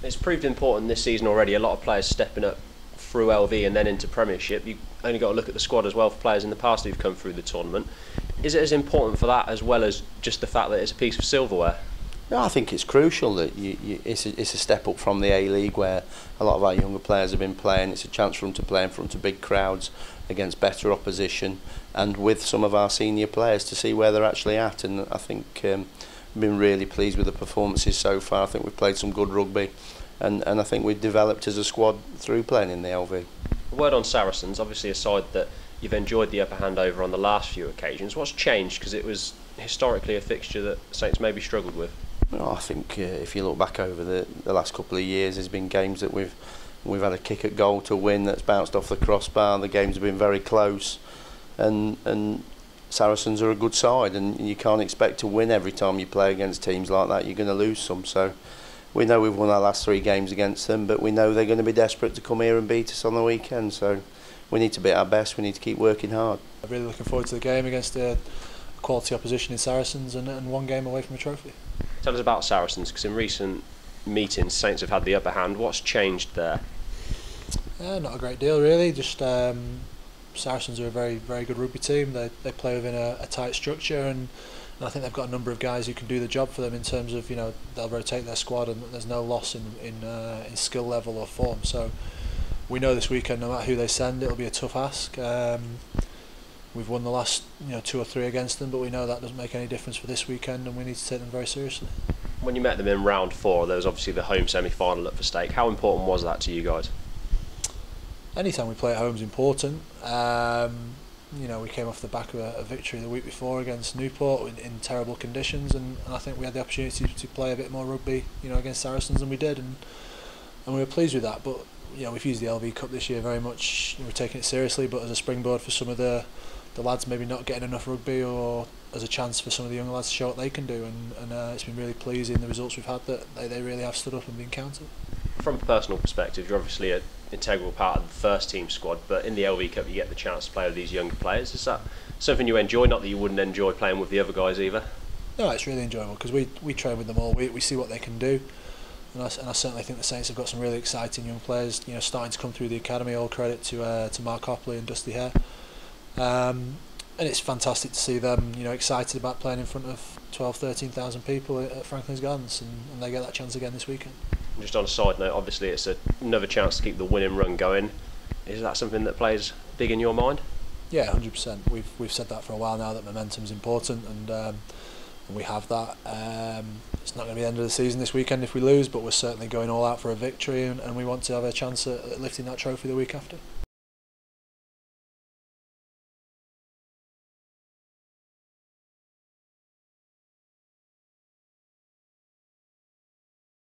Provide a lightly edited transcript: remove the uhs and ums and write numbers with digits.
It's proved important this season already. A lot of players stepping up through LV and then into Premiership. You only got to look at the squad as well for players in the past who've come through the tournament. Is it as important for that as well as just the fact that it's a piece of silverware? No, I think it's crucial that it's a step up from the A-League where a lot of our younger players have been playing. It's a chance for them to play in front of big crowds against better opposition and with some of our senior players to see where they're actually at. And I think I've been really pleased with the performances so far. I think we've played some good rugby and I think we've developed as a squad through playing in the LV. A word on Saracens, obviously a side that you've enjoyed the upper hand over on the last few occasions. What's changed? Because it was historically a fixture that Saints maybe struggled with. Well, I think if you look back over the last couple of years, there's been games that we've had a kick at goal to win that's bounced off the crossbar. The games have been very close, and Saracens are a good side, and you can't expect to win every time you play against teams like that. You're going to lose some. So we know we've won our last 3 games against them, but we know they're going to be desperate to come here and beat us on the weekend. So we need to be at our best. We need to keep working hard. I'm really looking forward to the game against a quality opposition in Saracens and one game away from a trophy. Tell us about Saracens, because in recent meetings Saints have had the upper hand. What's changed there? Not a great deal really, just Saracens are a very good rugby team. They play within a tight structure and I think they've got a number of guys who can do the job for them in terms of, you know, they'll rotate their squad and there's no loss in skill level or form. So we know this weekend no matter who they send it'll be a tough ask. We've won the last 2 or 3 against them, but we know that doesn't make any difference for this weekend and we need to take them very seriously. When you met them in round 4, there was obviously the home semi-final up for stake. How important was that to you guys? Anytime we play at home is important. We came off the back of a victory the week before against Newport in terrible conditions, and I think we had the opportunity to play a bit more rugby, against Saracens, and we did, and we were pleased with that. But we've used the LV Cup this year very much. We're taking it seriously, but as a springboard for some of the lads maybe not getting enough rugby, or as a chance for some of the young lads to show what they can do, and it's been really pleasing the results we've had, that they really have stood up and been counted. From a personal perspective, you're obviously an integral part of the first team squad, but in the LV Cup you get the chance to play with these younger players. Is that something you enjoy? Not that you wouldn't enjoy playing with the other guys either? No, it's really enjoyable because we train with them all. We see what they can do, and I certainly think the Saints have got some really exciting young players starting to come through the academy. All credit to Mark Hopley and Dusty Hare. And it's fantastic to see them, excited about playing in front of 12,000-13,000 people at Franklin's Gardens, and they get that chance again this weekend. Just on a side note, obviously it's another chance to keep the winning run going. Is that something that plays big in your mind? Yeah, 100%. We've said that for a while now, that momentum's important, and we have that. It's not going to be the end of the season this weekend if we lose, but we're certainly going all out for a victory, and we want to have a chance at lifting that trophy the week after.